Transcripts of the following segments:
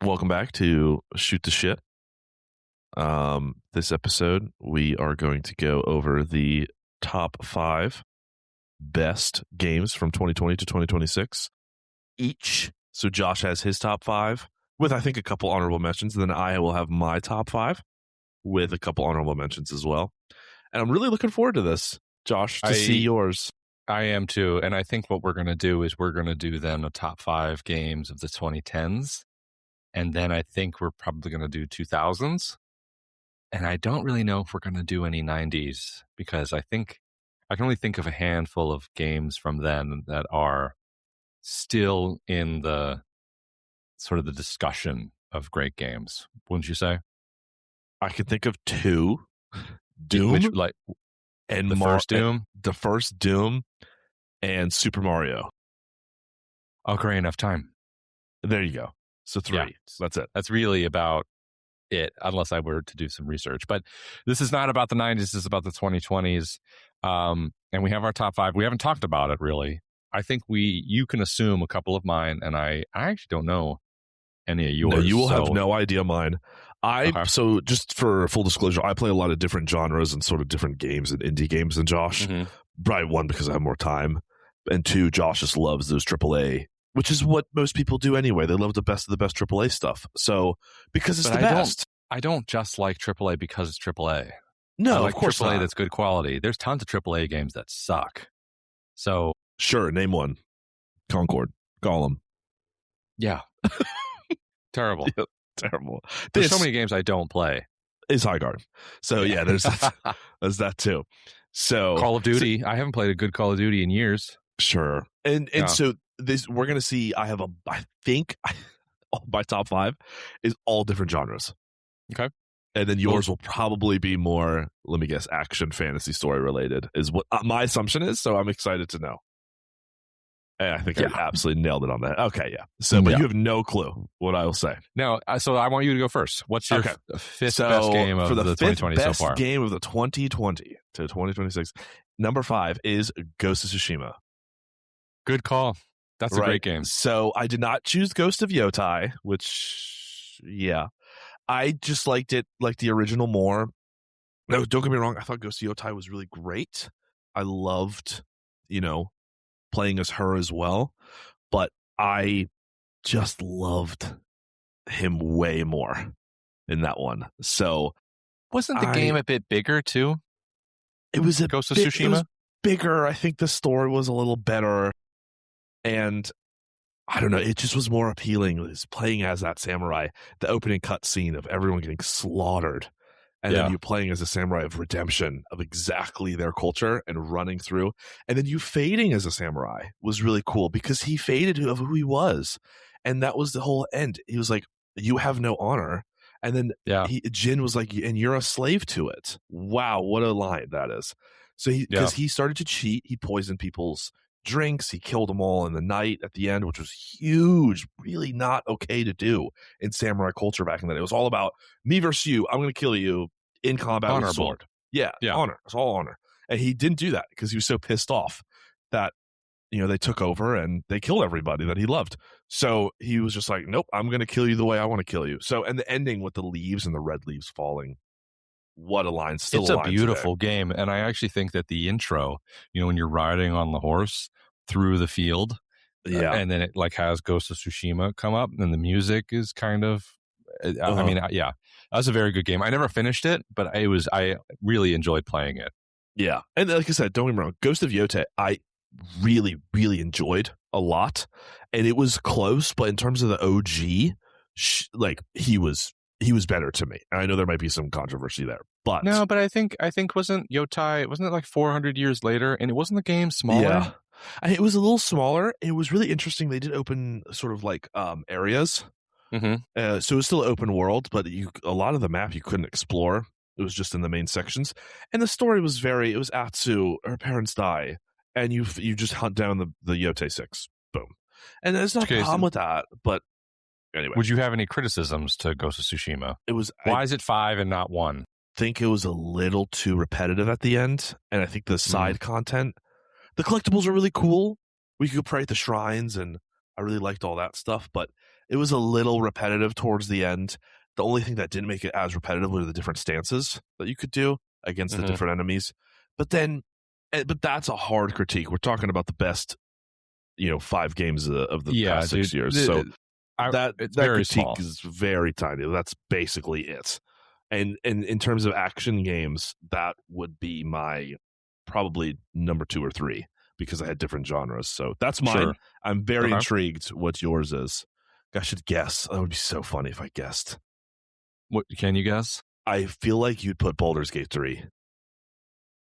Welcome back to Shoot the Shit. This episode, we are going to go over the top 5 best games from 2020 to 2026 each. So Josh has his top 5 with, I think, a couple honorable mentions. And then I will have my top 5 with a couple honorable mentions as well. And I'm really looking forward to this, Josh, to see yours. I am too. And I think what we're going to do is we're going to do then a top 5 games of the 2010s. And then I think we're probably going to do 2000s. And I don't really know if we're going to do any 90s because I think I can only think of a handful of games from then that are still in the sort of the discussion of great games. Wouldn't you say? I can think of 2. Doom, and the first Doom, and Super Mario. Oh, great, enough time. There you go. So 3. Yeah. So that's it. That's really about it, unless I were to do some research. But this is not about the 90s. This is about the 2020s. And we have our top 5. We haven't talked about it, really. I think you can assume a couple of mine, and I actually don't know any of yours. No, you will have no idea mine. So just for full disclosure, I play a lot of different genres and sort of different games and indie games than Josh. Mm-hmm. Probably 1, because I have more time. And 2, Josh just loves those AAA, which is what most people do anyway. They love the best of the best AAA stuff. So, because it's the best. I don't just like AAA because it's AAA. No, I like of course AAA not. That's good quality. There's tons of AAA games that suck. So sure, name one. Concord, Gollum. Yeah, terrible. Yeah, terrible. There's so many games I don't play. Is Highguard. So yeah, there's that too. So Call of Duty. I haven't played a good Call of Duty in years. Sure, and so this we're gonna see. I think my top 5 is all different genres. Okay. And then yours will probably be more, let me guess, action, fantasy, story related is what my assumption is. So I'm excited to know. And I think I absolutely nailed it on that. Okay, yeah. So, but you have no clue what I will say. No, so I want you to go first. What's your 5th best game of the 2020 so far? Best game of the 2020 to 2026. Number 5 is Ghost of Tsushima. Good call. That's a great game. So I did not choose Ghost of Yotai, which, yeah. I just liked it, like the original more. No, don't get me wrong. I thought Ghost of Yotai was really great. I loved, playing as her as well. But I just loved him way more in that one. So wasn't the game a bit bigger too? It was Ghost of Tsushima? It was bigger. I think the story was a little better. And I don't know, it just was more appealing. It was playing as that samurai, the opening cutscene of everyone getting slaughtered, and then you playing as a samurai of redemption, of exactly their culture and running through, and then you fading as a samurai was really cool because he faded of who he was, and that was the whole end. He was like, "You have no honor," and then Jin was like, "And you're a slave to it." Wow, what a line that is! So because he started to cheat, he poisoned people's drinks, he killed them all in the night at the end, which was huge, really not okay to do in samurai culture back in the day. It was all about me versus you. I'm going to kill you in combat with a sword. Yeah, honor. It's all honor. And he didn't do that because he was so pissed off that they took over and they killed everybody that he loved. So he was just like, nope, I'm going to kill you the way I want to kill you. So, and the ending with the leaves and the red leaves falling, what a line. Still it's a beautiful game. And I actually think that the intro, when you're riding on the horse through the field, and then it has Ghost of Tsushima come up, and the music is kind of, I mean, that was a very good game. I never finished it, but I really enjoyed playing it. Yeah. And like I said, don't get me wrong, Ghost of Yotai, I really, really enjoyed a lot. And it was close, but in terms of the OG, he was better to me. I know there might be some controversy there, but no, but I think wasn't it like 400 years later, and it wasn't the game smaller? Yeah, it was a little smaller. It was really interesting. They did open sort of like areas, so it was still open world, but a lot of the map you couldn't explore. It was just in the main sections, and the story was it was Atsu. Her parents die, and you just hunt down the Yotai 6. Boom, and there's no problem with that, but. Anyway, would you have any criticisms to Ghost of Tsushima? Why is it 5 and not 1? I think it was a little too repetitive at the end, and I think the side content, the collectibles are really cool. We could pray at the shrines, and I really liked all that stuff, but It was a little repetitive towards the end. The only thing that didn't make it as repetitive were the different stances that you could do against the different enemies. But that's a hard critique. We're talking about the best, 5 games of the past 6 years. So that critique small. is very tiny. That's basically it. And in terms of action games, that would be my probably number 2 or 3 because I had different genres. So that's mine. Sure. I'm very intrigued what yours is. I should guess. That would be so funny if I guessed. What can you guess? I feel like you'd put Baldur's Gate 3.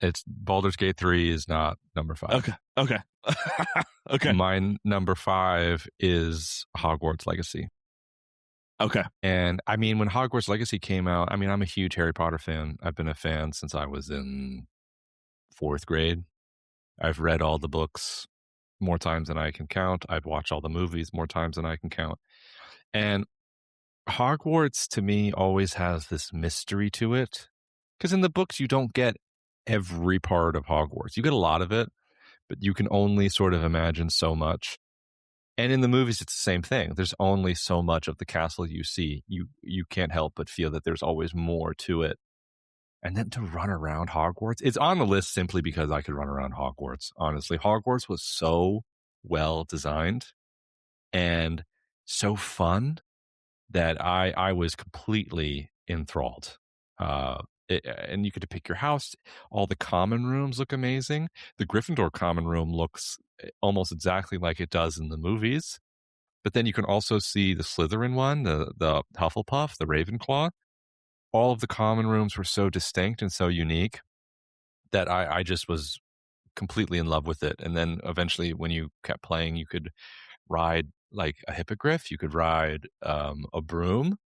It's Baldur's Gate 3 is not number 5. Okay. Okay. My number 5 is Hogwarts Legacy. Okay. And I mean, when Hogwarts Legacy came out, I mean, I'm a huge Harry Potter fan. I've been a fan since I was in 4th grade. I've read all the books more times than I can count. I've watched all the movies more times than I can count. And Hogwarts, to me, always has this mystery to it. Because in the books, you don't get every part of Hogwarts. You get a lot of it, but you can only sort of imagine so much. And in the movies, it's the same thing. There's only so much of the castle you see. You can't help but feel that there's always more to it. And then to run around Hogwarts, it's on the list simply because I could run around Hogwarts. Honestly, Hogwarts was so well designed and so fun that I was completely enthralled. And you get to pick your house. All the common rooms look amazing. The Gryffindor common room looks almost exactly like it does in the movies. But then you can also see the Slytherin one, the Hufflepuff, the Ravenclaw. All of the common rooms were so distinct and so unique that I just was completely in love with it. And then eventually when you kept playing, you could ride like a hippogriff. You could ride a broom.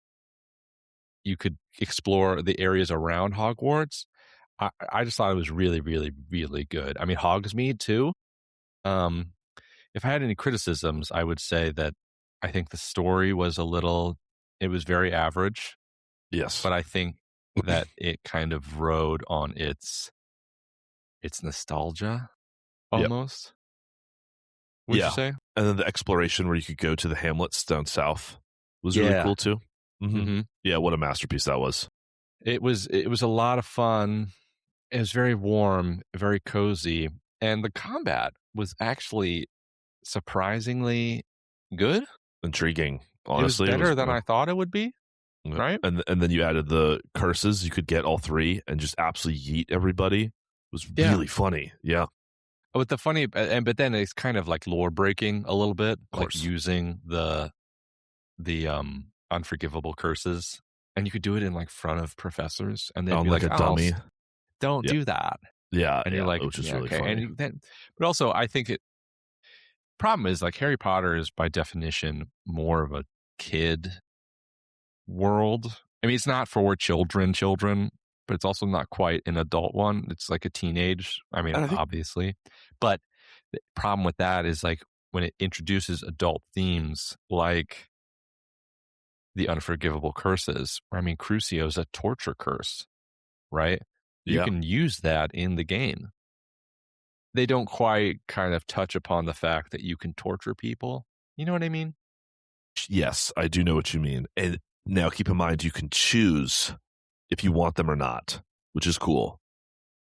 You could explore the areas around Hogwarts. I just thought it was really, really, really good. I mean, Hogsmeade too. If I had any criticisms, I would say that I think the story was it was very average. Yes. But I think that it kind of rode on its nostalgia almost. Would you say? And then the exploration where you could go to the hamlets down south was really cool too. Mm-hmm. Yeah, what a masterpiece that was. It was a lot of fun. It was very warm, very cozy, and the combat was actually surprisingly good. Intriguing. Honestly, it was better than I thought it would be. Right? And then you added the curses. You could get all 3 and just absolutely yeet everybody. It was really funny. Yeah. But but then it's kind of like lore breaking a little bit, like using the unforgivable curses, and you could do it in like front of professors, and then be like a dummy. Don't do that. Yeah, and you're like, which is really funny. And then, but also, I think problem is like Harry Potter is by definition more of a kid world. I mean, it's not for children, but it's also not quite an adult one. It's like a teenage. I mean, obviously, but the problem with that is like when it introduces adult themes like the unforgivable curses. I mean, Crucio is a torture curse, right? You can use that in the game. They don't quite kind of touch upon the fact that you can torture people. You know what I mean? Yes, I do know what you mean. And now keep in mind, you can choose if you want them or not, which is cool.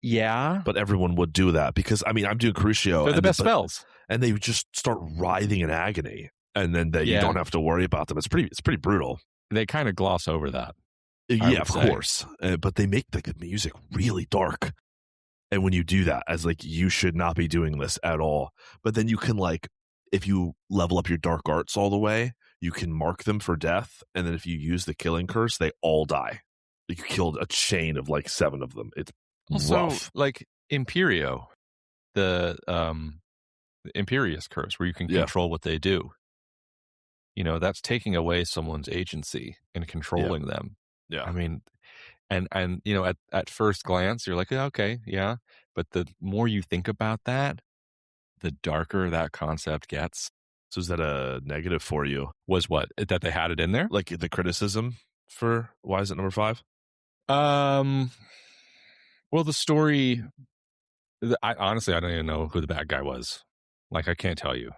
Yeah. But everyone would do that because, I mean, I'm doing Crucio. They're the best spells. And they just start writhing in agony. And then you don't have to worry about them. It's pretty brutal. They kind of gloss over that. Yeah, of course. But they make the music really dark. And when you do that, as like, you should not be doing this at all. But then you can like, if you level up your dark arts all the way, you can mark them for death. And then if you use the killing curse, they all die. You killed a chain of like 7 of them. It's also rough. Like Imperio, the Imperious curse, where you can control what they do. You know, that's taking away someone's agency and controlling them. Yeah. I mean, and you know, at first glance, you're like, okay, yeah. But the more you think about that, the darker that concept gets. So is that a negative for you? Was what? That they had it in there? Like the criticism for why is it number 5? Well, the story, honestly, I don't even know who the bad guy was. Like, I can't tell you.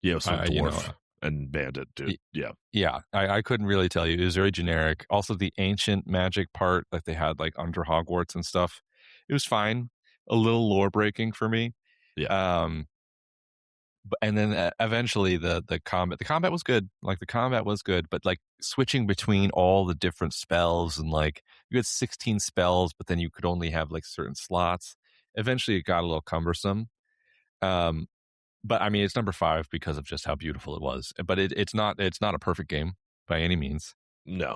Yeah, it was some dwarf. and banned it, dude. Yeah. Yeah, I couldn't really tell you. It was very generic. Also, the ancient magic part that they had like under Hogwarts and stuff, it was fine. A little lore breaking for me. Yeah. And then eventually the combat was good. Like the combat was good, but like switching between all the different spells and like you had 16 spells, but then you could only have like certain slots. Eventually, it got a little cumbersome. But I mean, it's number 5 because of just how beautiful it was. But it's not a perfect game by any means. No.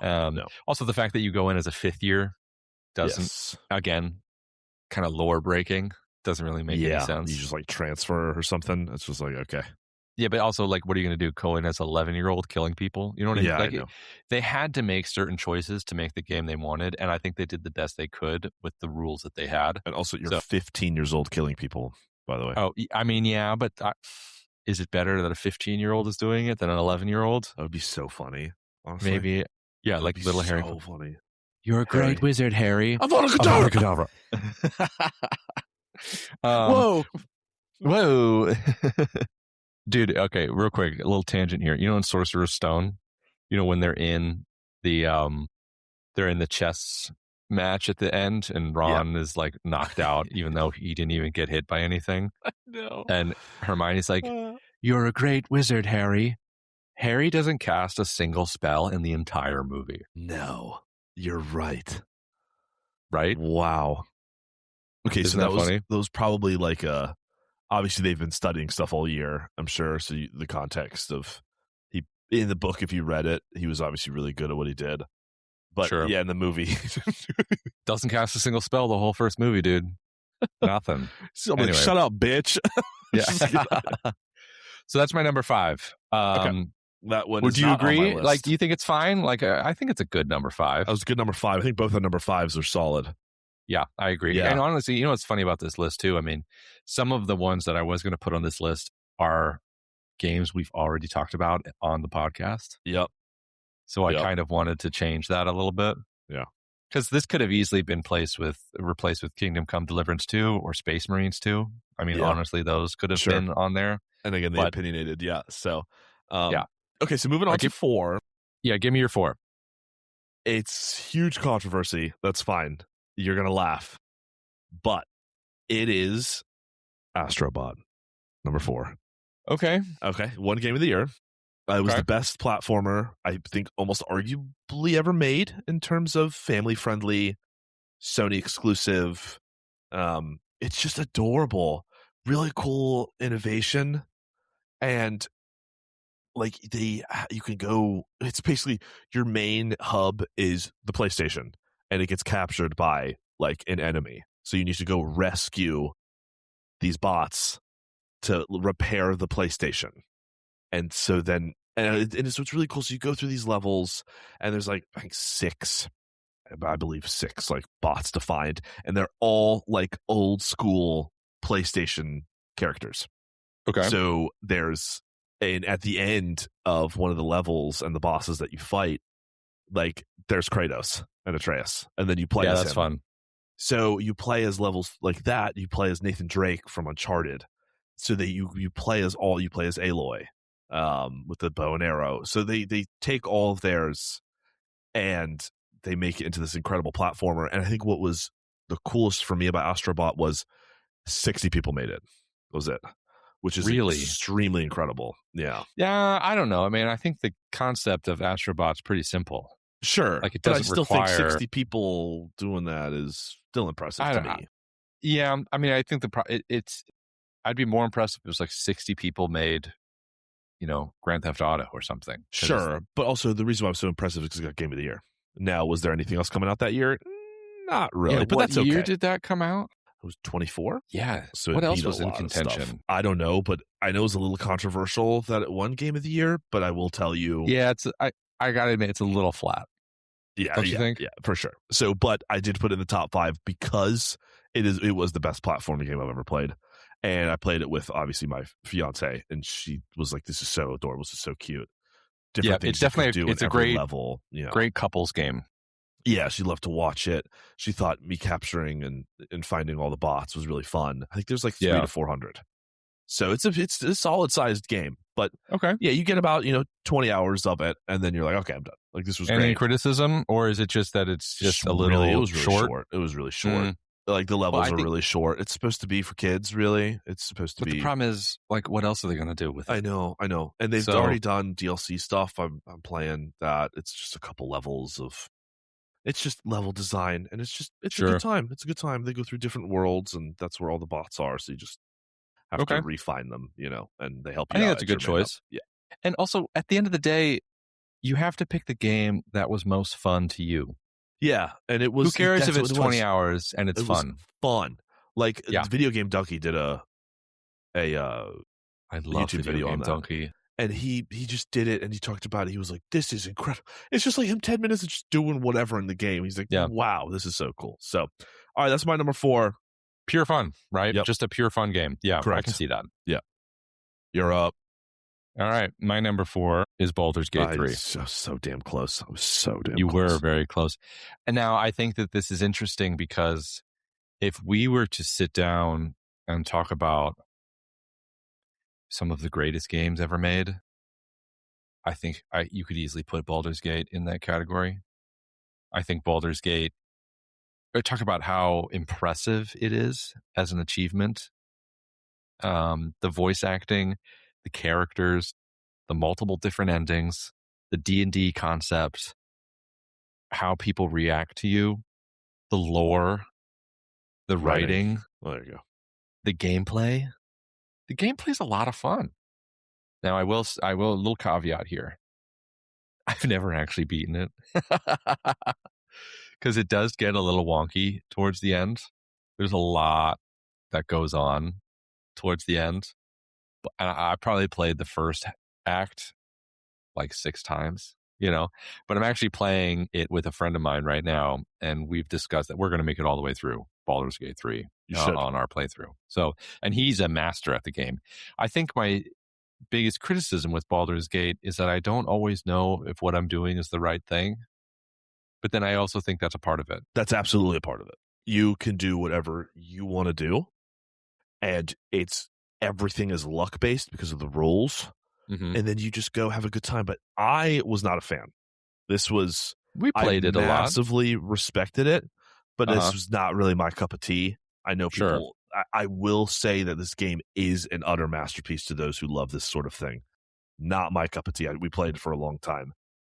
Also, the fact that you go in as a 5th year doesn't again kind of lore breaking. Doesn't really make any sense. You just like transfer or something. It's just like, okay. Yeah, but also like, what are you going to do? Go in as an 11-year-old killing people? You know what I mean? Yeah, Like, I know. they had to make certain choices to make the game they wanted, and I think they did the best they could with the rules that they had. And also, you're 15 years old killing people, by the way. Oh, I mean, yeah, but is it better that a 15-year-old is doing it than an 11-year-old? That would be so funny. Honestly. Maybe. Yeah, like little Harry. So funny. You're a great wizard, Harry. Avada Kedavra. Whoa. Dude, okay, real quick, a little tangent here. You know in Sorcerer's Stone, you know when they're in the chess match at the end and Ron is like knocked out even though he didn't even get hit by anything. No. And Hermione's like, "You're a great wizard, Harry." Harry doesn't cast a single spell in the entire movie. No. You're right. Right? Wow. Okay, Isn't so that funny? That was probably like obviously they've been studying stuff all year, I'm sure. So the context of he in the book, if you read it, he was obviously really good at what he did. But yeah, in the movie, doesn't cast a single spell the whole first movie, dude. Nothing. So I'm like, shut up, bitch. Yeah. So that's my number 5. Okay. That one. Would you agree? Like, do you think it's fine? Like, I think it's a good number 5. That was a good number 5. I think both the number 5s are solid. Yeah, I agree. Yeah. And honestly, you know what's funny about this list too? I mean, some of the ones that I was going to put on this list are games we've already talked about on the podcast. Yep. So I kind of wanted to change that a little bit. Yeah. Because this could have easily been replaced with Kingdom Come Deliverance 2 or Space Marines 2. I mean, honestly, those could have been on there. And again, they opinionated. Yeah. So, yeah. Okay, so moving on to 4. Yeah, give me your 4. It's huge controversy. That's fine. You're going to laugh. But it is Astrobot, number 4. Okay. One game of the year. It was the best platformer, I think, almost arguably ever made in terms of family-friendly, Sony exclusive. It's just adorable. Really cool innovation. And like you can go, it's basically your main hub is the PlayStation and it gets captured by like an enemy. So you need to go rescue these bots to repair the PlayStation. And so then, so it's really cool. So you go through these levels and there's like, I think 6 like bots to find. And they're all like old school PlayStation characters. Okay. So at the end of one of the levels and the bosses that you fight, like there's Kratos and Atreus, and then you play as him. Fun. So you play as levels like that. You play as Nathan Drake from Uncharted. So that you play as Aloy, with the bow and arrow. So they take all of theirs and they make it into this incredible platformer. And I think what was the coolest for me about Astrobot was 60 people made it. Was it? Which is really extremely incredible. Yeah. Yeah, I don't know. I mean, I think the concept of Astrobot's pretty simple. Sure. Like, it doesn't think 60 people doing that is still impressive to me. Yeah, I mean, I think I'd be more impressed if it was like 60 people made, Grand Theft Auto or something. Sure. But also the reason why I'm so impressive is because it got Game of the Year. Now, was there anything else coming out that year? Not really. Yeah, but that's okay. What year did that come out? It was 24. Yeah. So what else was in contention? I don't know, but I know it was a little controversial that it won Game of the Year, but I will tell you. Yeah, I gotta admit, it's a little flat. Yeah. Don't you think? Yeah, for sure. So, but I did put it in the top 5 because it was the best platforming game I've ever played. And I played it with obviously my fiance, and she was like, "This is so adorable. This is so cute." Different things it's definitely it's a great level. Great couples game. Yeah, she loved to watch it. She thought me capturing and finding all the bots was really fun. I think there's like 300 to 400. So it's a solid sized game. But Okay. yeah, you get about 20 hours of it, and then you're like, okay, I'm done. Like, this was Any great. criticism, or is it just that it's just a little it was really short? It was really short. Like, the levels are really short. It's supposed to be for kids, really. It's supposed to be. But the problem is, like, what else are they going to do with it? I know. And they've already done DLC stuff. I'm playing that. It's just a couple levels of. It's just level design, and it's a good time. It's a good time. They go through different worlds, and that's where all the bots are. So you just have to refine them, and they help you out. I think that's a good choice. Yeah. And also, at the end of the day, you have to pick the game that was most fun to you. Yeah, and it was. Who cares if it's 20 hours and it's fun? Fun. Like, Video Game Donkey did a I love YouTube video on that. Donkey. And he just did it, and he talked about it. He was like, this is incredible. It's just like him 10 minutes of just doing whatever in the game. He's like, wow, this is so cool. So, all right, that's my number 4. Pure fun, right? Yep. Just a pure fun game. Yeah, correct. I can see that. Yeah. You're up. All right, my number 4 is Baldur's Gate 3. So damn close. I was so damn close. You were very close. And now I think that this is interesting because if we were to sit down and talk about some of the greatest games ever made, I think you could easily put Baldur's Gate in that category. I think Baldur's Gate, talk about how impressive it is as an achievement. The voice acting, the characters, the multiple different endings, the D&D concept, how people react to you, the lore, the writing. Well, there you go. The gameplay. The gameplay is a lot of fun. Now, I will a little caveat here. I've never actually beaten it because it does get a little wonky towards the end. There's a lot that goes on towards the end. I probably played the first act like 6 times, but I'm actually playing it with a friend of mine right now, and we've discussed that we're going to make it all the way through Baldur's Gate 3 on our playthrough. So, and he's a master at the game. I think my biggest criticism with Baldur's Gate is that I don't always know if what I'm doing is the right thing. But then I also think that's a part of it. That's absolutely a part of it. You can do whatever you want to do, and everything is luck based because of the rules. Mm-hmm. And then you just go have a good time. But I was not a fan. We played it a lot. I massively respected it, but this was not really my cup of tea. I know people. I will say that this game is an utter masterpiece to those who love this sort of thing. Not my cup of tea. We played it for a long time.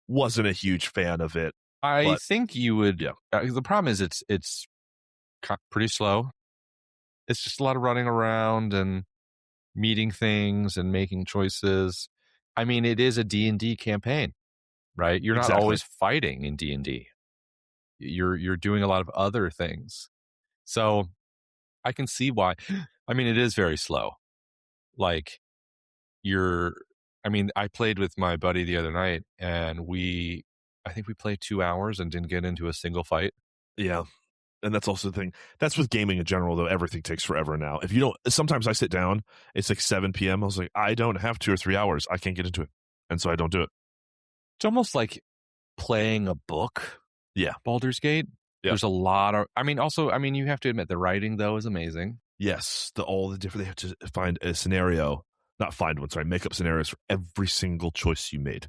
Wasn't a huge fan of it. I think you would. Yeah. The problem is it's pretty slow. It's just a lot of running around and meeting things and making choices. I mean, it is a D&D campaign, right? You're not always fighting in D&D. You're doing a lot of other things. So I can see why. I mean, it is very slow. Like I played with my buddy the other night, and I think we played 2 hours and didn't get into a single fight. Yeah. And that's also the thing. That's with gaming in general, though. Everything takes forever now. If you don't, sometimes I sit down, it's like 7 p.m. I was like, I don't have 2 or 3 hours. I can't get into it. And so I don't do it. It's almost like playing a book. Yeah. Baldur's Gate. Yeah. There's a lot of, you have to admit the writing, though, is amazing. Yes. All the different, they have to find a scenario, make up scenarios for every single choice you made.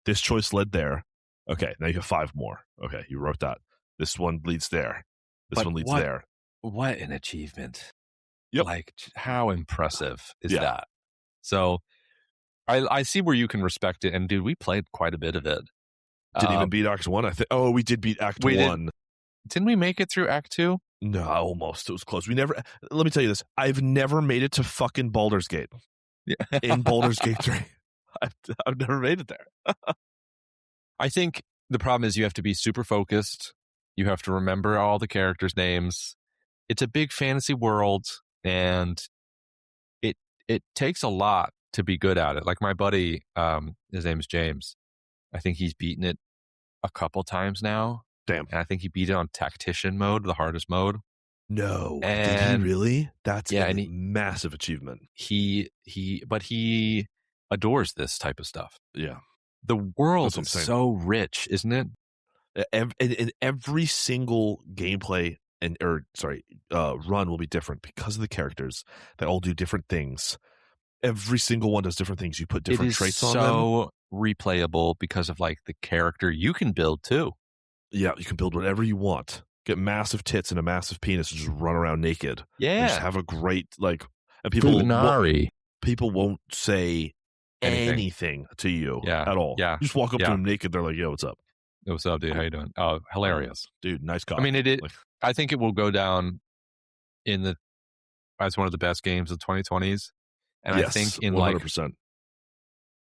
This choice led there. Okay. Now you have 5 more. Okay. You wrote that. This one leads there. This one leads there. What an achievement. Yep. Like, how impressive is that? So I see where you can respect it. And dude, we played quite a bit of it. Didn't even beat Act 1. We did beat Act 1. Didn't we make it through Act 2? No, almost. It was close. Let me tell you this. I've never made it to fucking Baldur's Gate. Yeah. In Baldur's Gate 3. I've never made it there. I think the problem is you have to be super focused. You have to remember all the characters' names. It's a big fantasy world, and it takes a lot to be good at it. Like my buddy, his name is James. I think he's beaten it a couple times now. Damn. And I think he beat it on Tactician mode, the hardest mode. No. Did he really? That's a massive achievement. But he adores this type of stuff. Yeah. The world is so rich, isn't it? In every single gameplay run will be different because of the characters. They all do different things. every single one does different things. You put different traits on them. It is so replayable because of like the character you can build too. Yeah, you can build whatever you want. Get massive tits and a massive penis and just run around naked. Yeah. And just have a great, like, and people won't say anything to you at all. Yeah. You just walk up to them naked. They're like, yo, what's up? Yo, what's up, dude? How you doing? Oh, hilarious. Dude, nice cock. I mean, I think it will go down as one of the best games of 2020s. And yes, I think 100%.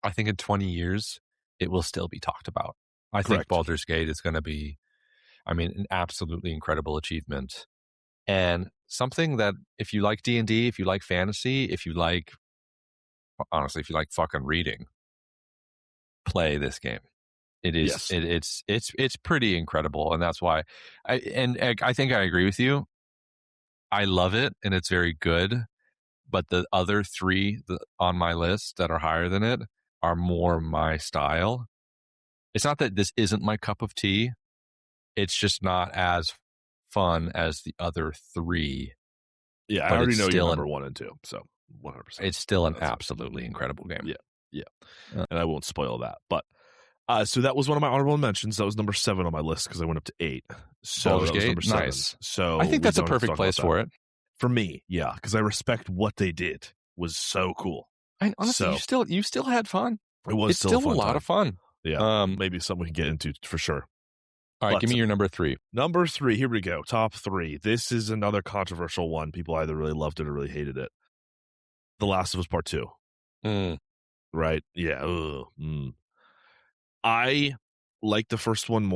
I think in 20 years, it will still be talked about. I think Baldur's Gate is going to be, an absolutely incredible achievement. And something that if you like D&D, if you like fantasy, if you like fucking reading, play this game. It is, it's pretty incredible. And that's why I think I agree with you. I love it and it's very good. But the other three on my list that are higher than it are more my style. It's not that this isn't my cup of tea. It's just not as fun as the other three. Yeah, I already know you're number 1 and 2, so 100%. It's still an absolutely incredible game. Yeah. And I won't spoil that. But so that was one of my honorable mentions. That was number 7 on my list because I went up to 8. So Baldur's that was Gate? number 7. Nice. So I think that's a perfect place for it. For me, yeah, because I respect what they did. Was so cool. Honestly, you still had fun. It was it's still a lot of fun. Yeah, maybe something we can get into for sure. All right, give me your number 3. Number 3, here we go. Top 3. This is another controversial one. People either really loved it or really hated it. The Last of Us Part 2. Right? Yeah. I like the first one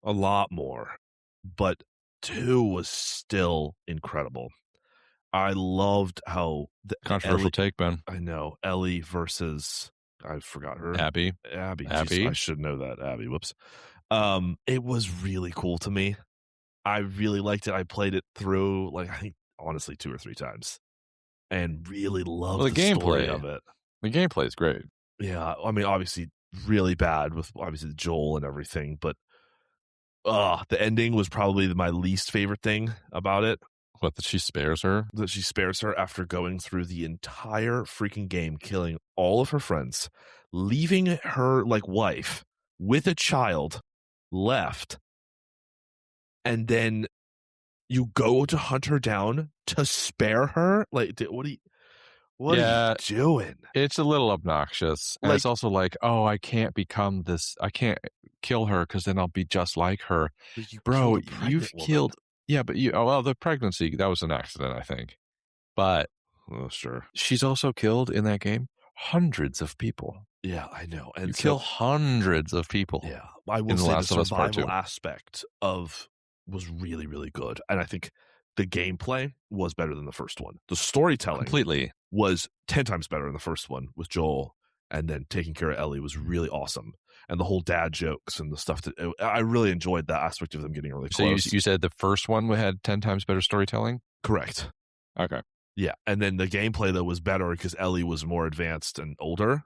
a lot more, but 2 was still incredible. I loved how the controversial take, Ben. I know Ellie versus I forgot her Abby. Jeez, I should know that. Abby. Whoops. It was really cool to me. I really liked it. I played it through I think honestly 2 or 3 times, and really loved the gameplay of it. The gameplay is great. Yeah, I mean, obviously, really bad with obviously Joel and everything, but the ending was probably my least favorite thing about it. What, that she spares her? That she spares her after going through the entire freaking game, killing all of her friends, leaving her wife with a child left, and then you go to hunt her down to spare her. What are you doing? It's a little obnoxious. And it's also oh, I can't become this. I can't kill her because then I'll be just like her. Bro, you've killed. Yeah, but the pregnancy, that was an accident, I think. But sure. She's also killed in that game hundreds of people. Yeah, I know. And you kill hundreds of people. Yeah. I will say the survival aspect was really, really good. And I think the gameplay was better than the first one. The storytelling completely was 10 times better in the first one with Joel, and then taking care of Ellie was really awesome. And the whole dad jokes and the stuff I really enjoyed that aspect of them getting really close. So you said the first one had 10 times better storytelling? Correct. Okay. Yeah. And then the gameplay though was better because Ellie was more advanced and older.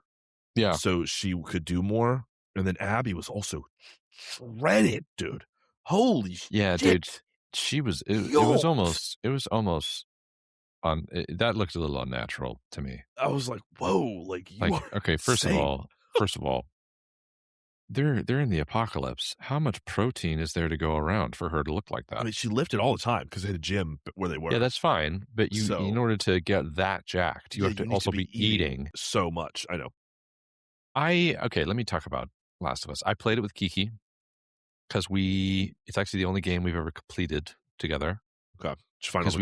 Yeah. So she could do more. And then Abby was also shredded, dude. Holy shit. Dude. She was it was almost that looked a little unnatural to me. I was like, whoa, okay, first of all, they're in the apocalypse. How much protein is there to go around for her to look like that? I mean, she lifted all the time because they had a gym where they were. Yeah, that's fine. But in order to get that jacked, you have to also be eating so much. I know. Let me talk about Last of Us. I played it with Kiki because it's actually the only game we've ever completed together. Okay. Because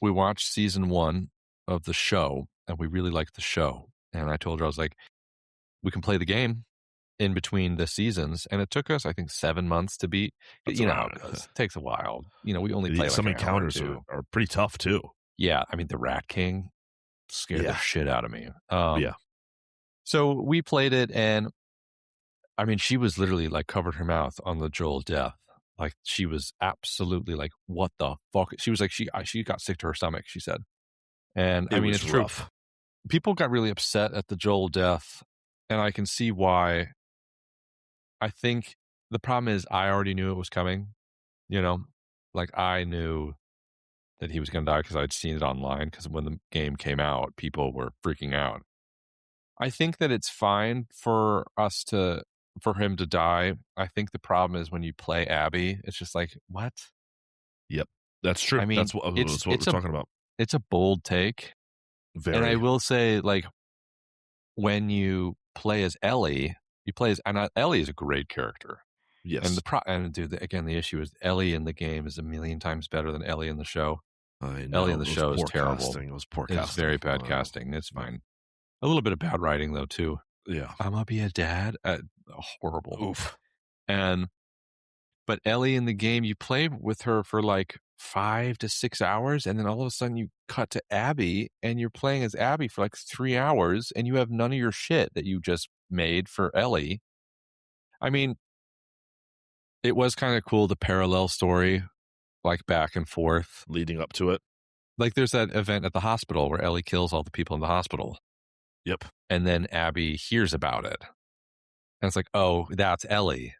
we watched season 1 of the show and we really liked the show. And I told her, I was like, we can play the game in between the seasons, and it took us, I think, 7 months to beat. You know how it goes. It takes a while. We only play some encounters are pretty tough too. Yeah, I mean the Rat King scared the shit out of me. Yeah. So we played it, and I mean she was literally covered her mouth on the Joel death. She was absolutely what the fuck? She was she got sick to her stomach. She said, and I mean it's rough. True. People got really upset at the Joel death, and I can see why. I think the problem is I already knew it was coming, I knew that he was going to die because I'd seen it online. Because when the game came out, people were freaking out. I think that it's fine for him to die. I think the problem is when you play Abby, it's just like, what? Yep, that's true. I mean, That's what we're talking about. it's a bold take. And I Very. will say, like, when you play as Ellie, Ellie is a great character. Yes. Again, the issue is Ellie in the game is a million times better than Ellie in the show. I know. Ellie in the It was show is poor terrible. casting. It was poor It's casting. very bad casting. It's fine. A little bit of bad writing though too. Yeah. I'm gonna be a dad. Horrible. Oof. But Ellie in the game, you play with her for like 5 to 6 hours, and then all of a sudden you cut to Abby, and you're playing as Abby for like 3 hours, and you have none of your shit that you just made for Ellie. I mean, it was kind of cool, the parallel story, like back and forth. Leading up to it. Like there's that event at the hospital where Ellie kills all the people in the hospital. Yep. And then Abby hears about it. And it's like, oh, that's Ellie.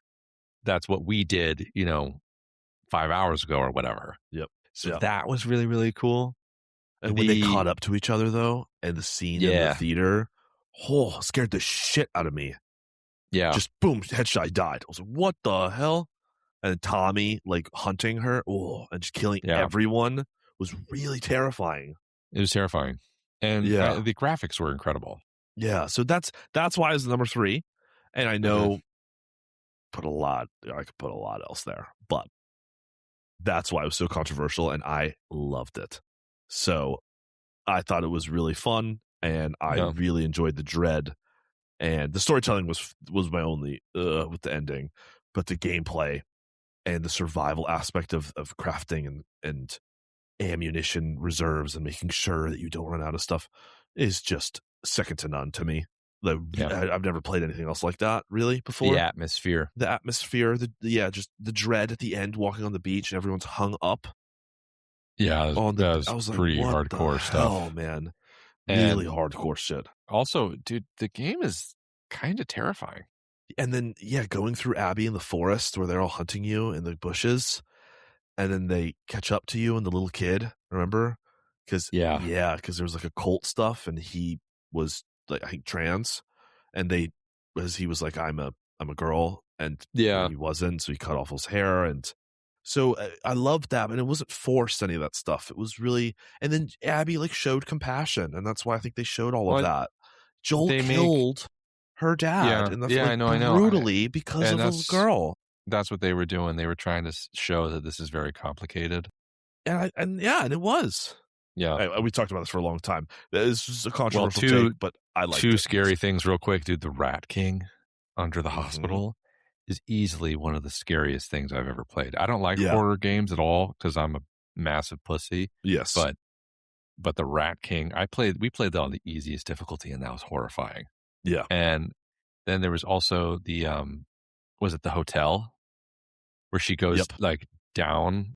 That's what we did, 5 hours ago or whatever. Yep. So that was really, really cool. And when they caught up to each other, though, and the scene in the theater, scared the shit out of me. Yeah. Just boom, headshot, died. I was like, what the hell? And Tommy, like, hunting her, and just killing everyone was really terrifying. It was terrifying. And the graphics were incredible. Yeah, so that's why it's number 3. And I know I could put a lot else there, but that's why it was so controversial, and I loved it. So I thought it was really fun, and I really enjoyed the dread, and the storytelling was my only with the ending, but the gameplay and the survival aspect of crafting and ammunition reserves and making sure that you don't run out of stuff is just second to none to me. I've never played anything else like that really before. The atmosphere, just the dread at the end, walking on the beach and everyone's hung up. Yeah, that was pretty hardcore stuff. Oh man, really hardcore shit. Also, dude, the game is kind of terrifying. And then going through Abby in the forest where they're all hunting you in the bushes, and then they catch up to you and the little kid. Remember? Because there was like a cult stuff, and he was like, I think, trans, and he was like, I'm a girl, and he wasn't, so he cut off his hair, and so I loved that, and it wasn't forced, any of that stuff. It was really, and then Abby like showed compassion, and that's why I think they showed all of that. Joel killed her dad, and that's I know, brutally because of a girl. That's what they were doing. They were trying to show that this is very complicated, and it was. Yeah, we talked about this for a long time. This is a controversial take, but I like two scary things real quick, dude. The Rat King under the hospital is easily one of the scariest things I've ever played. I don't like horror games at all because I'm a massive pussy. Yes, but the Rat King, we played that on the easiest difficulty, and that was horrifying. Yeah, and then there was also the was it the hotel where she goes like down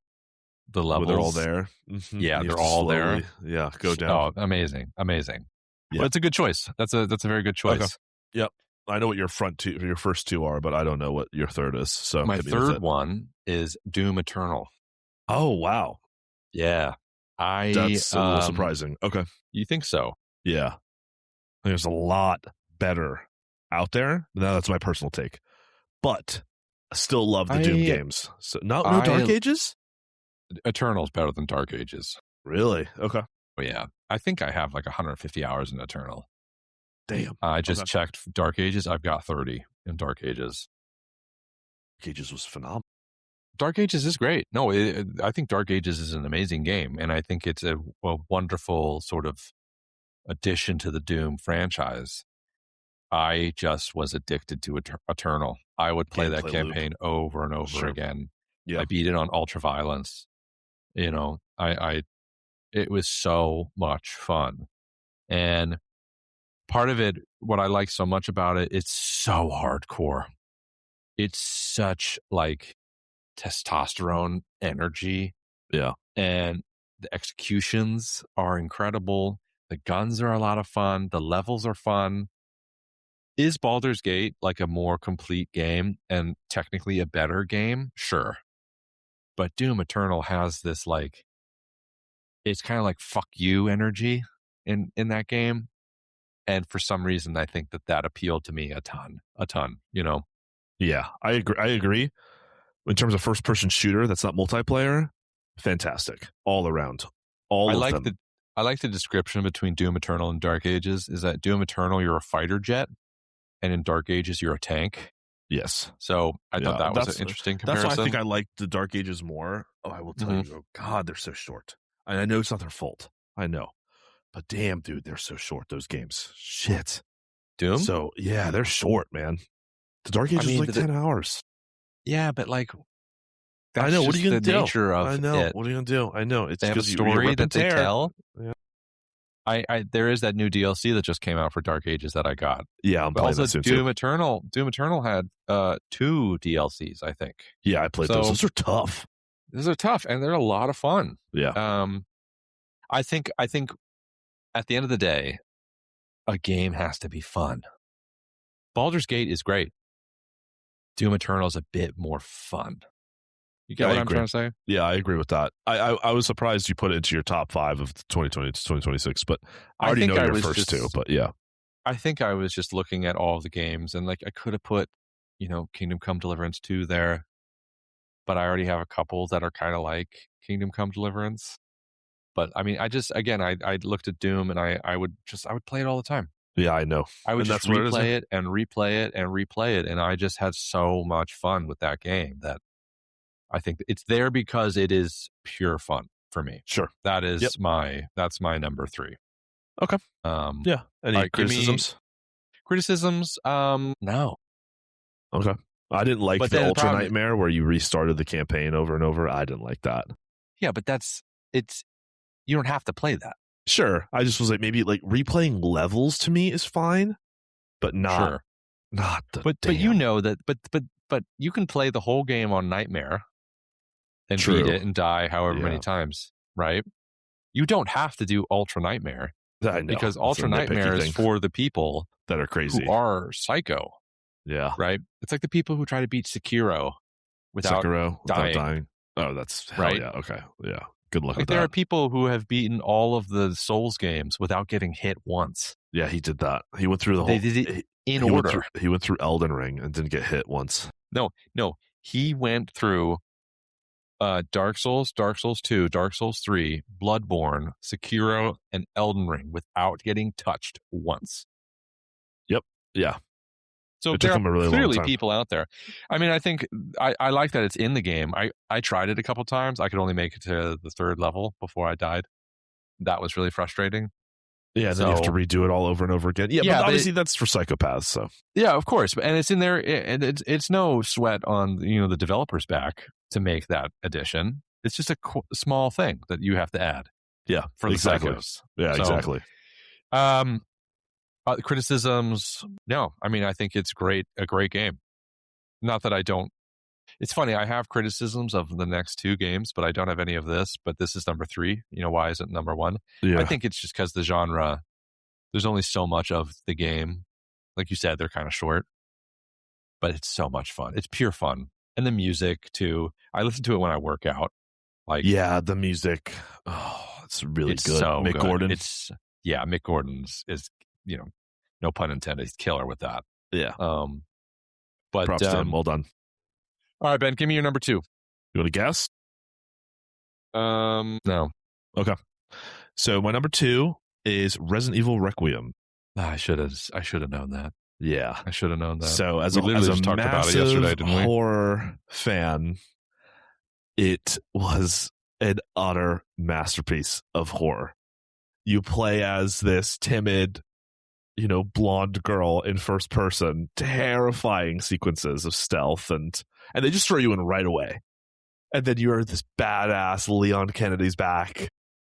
the levels? They're all there. Mm-hmm. Yeah, they're all there. Yeah, go down. Oh, amazing. Yeah, well, it's a good choice. That's a very good choice. Okay. Yep. I know what your first two are, but I don't know what your third is. So my third one is Doom Eternal. Oh wow. Yeah. That's a little surprising. Okay. You think so? Yeah. There's a lot better out there. Now that's my personal take. But I still love the Doom games. So no Dark Ages? Eternal's better than Dark Ages. Really? Okay. Well, yeah. I think I have like 150 hours in Eternal. Damn. I just checked Dark Ages. I've got 30 in Dark Ages. Dark Ages was phenomenal. Dark Ages is great. No, I think Dark Ages is an amazing game, and I think it's a wonderful sort of addition to the Doom franchise. I just was addicted to Eternal. I would play that campaign over and over again. Yeah. I beat it on Ultraviolence. It was so much fun. And part of it, what I like so much about it, it's so hardcore. It's such like testosterone energy. Yeah. And the executions are incredible. The guns are a lot of fun. The levels are fun. Is Baldur's Gate like a more complete game and technically a better game? Sure. But Doom Eternal has this like it's kind of like fuck you energy in that game. And for some reason, I think that appealed to me a ton, you know? Yeah, I agree. In terms of first person shooter that's not multiplayer, fantastic all around. All of them. I like the description between Doom Eternal and Dark Ages is that Doom Eternal, you're a fighter jet, and in Dark Ages, you're a tank. Yes. So I thought that was an interesting comparison. That's why I think I like the Dark Ages more. Oh, I will tell you, oh God, they're so short. And I know it's not their fault. I know. But damn, dude, they're so short, those games. Shit. Doom? So, yeah, they're short, man. The Dark Ages is like 10 hours. Yeah, but like, that's I know. What are you going to do? Nature of I know. It. What are you going to do? I know. It's they have a story that they tell. Yeah. There is that new DLC that just came out for Dark Ages that I got. Yeah, I'm playing that soon Doom too. Eternal. Doom Eternal had 2 DLCs, I think. Yeah, I played those. Those are tough. Those are tough, and they're a lot of fun. Yeah. I think at the end of the day, a game has to be fun. Baldur's Gate is great. Doom Eternal is a bit more fun. You get what I'm trying to say? Yeah, I agree with that. I was surprised you put it into your top 5 of 2020 to 2026, but I already know your first 2. But yeah, I think I was just looking at all of the games, and like I could have put, Kingdom Come Deliverance 2 there, but I already have a couple that are kind of like Kingdom Come Deliverance. But I mean, I looked at Doom, and I would play it all the time. Yeah, I know. I would just replay it and replay it and replay it, and I just had so much fun with that game that I think it's there because it is pure fun for me. Sure. That's my number 3. Okay. Yeah. Any criticisms? No. Okay. I didn't like the Ultra Nightmare where you restarted the campaign over and over. I didn't like that. Yeah, but you don't have to play that. Sure. I just was like, maybe like replaying levels to me is fine, but not the but you know that but you can play the whole game on Nightmare and beat it and die however many times, right? You don't have to do Ultra Nightmare. I know. Because Ultra Nightmare is for the people that are crazy, who are psycho. Yeah. Right? It's like the people who try to beat Sekiro without dying. Oh, that's right. Yeah. Okay. Yeah. Good luck with that. There are people who have beaten all of the Souls games without getting hit once. Yeah, he did that. He went through the whole... They did it in order. He went through Elden Ring and didn't get hit once. No. He went through Dark Souls, Dark Souls 2, Dark Souls 3, Bloodborne, Sekiro, and Elden Ring without getting touched once. Yep. Yeah. So there are clearly people out there. I mean, I think I like that it's in the game. I tried it a couple times. I could only make it to the 3rd level before I died. That was really frustrating. Yeah, then you have to redo it all over and over again. Yeah, but obviously that's for psychopaths. So yeah, of course, and it's in there, and it's no sweat on the developer's back to make that addition. It's just a small thing that you have to add. Yeah, for the psychos. Yeah, exactly. Criticisms? No, I mean I think it's a great game. Not that I don't. It's funny. I have criticisms of the next 2 games, but I don't have any of this. But this is number 3. Why isn't number 1? Yeah. I think it's just because the genre. There's only so much of the game. Like you said, they're kind of short, but it's so much fun. It's pure fun, and the music too. I listen to it when I work out. The music. Oh, it's really good. So Mick good. Gordon. Mick Gordon's is no pun intended. He's killer with that. Yeah. But props to him. Well done. All right, Ben, give me your number 2. You want to guess? No. Okay. So my number 2 is Resident Evil Requiem. I should have known that. Yeah, I should have known that. So as a massive about it yesterday, didn't we? Horror fan, it was an utter masterpiece of horror. You play as this timid, blonde girl in first person, terrifying sequences of stealth, and they just throw you in right away. And then you're this badass Leon Kennedy's back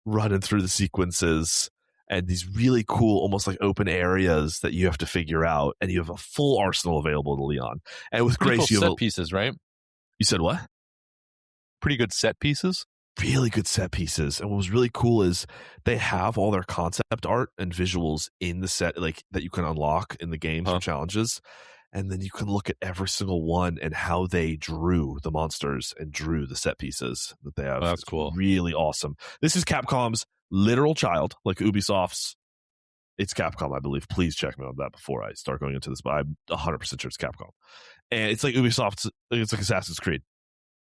running through the sequences and these really cool, almost like open areas that you have to figure out. And you have a full arsenal available to Leon. And with Grace, you have set pieces, right? You said what? Pretty good set pieces. Really good set pieces. And what was really cool is they have all their concept art and visuals in the set, like that you can unlock in the games or challenges. and then you can look at every single one and how they drew the monsters and drew the set pieces that they have. Oh, that's it's cool. Really awesome. This is Capcom's literal child, like Ubisoft's. It's Capcom, I believe. Please check me on that before I start going into this, but I'm 100% sure it's Capcom. And it's like Ubisoft's, it's like Assassin's Creed.